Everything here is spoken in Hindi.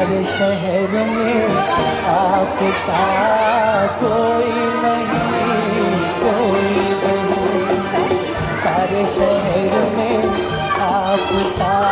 सारे शहर में आप सा कोई नहीं, कोई नहीं। सारे शहर में आप सा